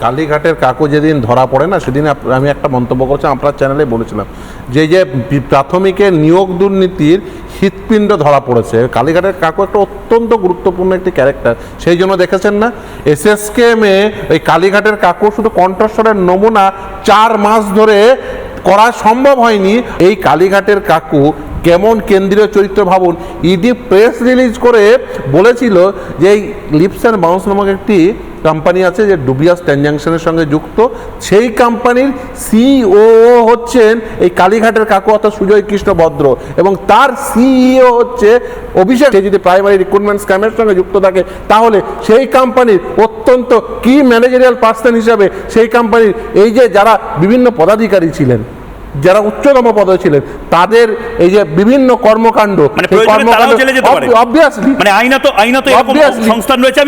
কালীঘাটের কাকু যেদিন ধরা পড়ে না, সেদিন আমি একটা মন্তব্য করছিলাম, আপনার চ্যানেলে বলেছিলাম যে যে প্রাথমিকের নিয়োগ দুর্নীতির হৃৎপিণ্ড ধরা পড়েছে। কালীঘাটের কাকু একটা অত্যন্ত গুরুত্বপূর্ণ একটি ক্যারেক্টার, সেই জন্য দেখেছেন না এসএসকেএমে ওই কালীঘাটের কাকু শুধু কণ্ঠস্বরের নমুনা 4 মাস ধরে করা সম্ভব হয়নি। এই কালীঘাটের কাকু কেমন কেন্দ্রীয় চরিত্র ভাবুন। ইডি প্রেস রিলিজ করে বলেছিল যে এই লিপস অ্যান্ড বাউন্স নামক একটি কোম্পানি আছে যে ডুবিয়াস ট্রানজাকশনের সঙ্গে যুক্ত, সেই কোম্পানির সিইও হচ্ছেন এই কালীঘাটের কাকু অর্থাৎ সুজয় কৃষ্ণ ভদ্র, এবং তার সিইও হচ্ছে অভিষেক। সে যদি প্রাইমারি রিক্রুটমেন্ট স্ক্যামের সঙ্গে যুক্ত থাকে তাহলে সেই কোম্পানির অত্যন্ত কি ম্যানেজারিয়াল পার্সন হিসাবে সেই কোম্পানির এই যে যারা বিভিন্ন পদাধিকারী ছিলেন, যারা উচ্চতম পদে ছিলেন, তাদের এই যে বিভিন্ন কর্মকাণ্ড, মানে অবভিয়াসলি মানে আইনত সংস্থান রয়েছে।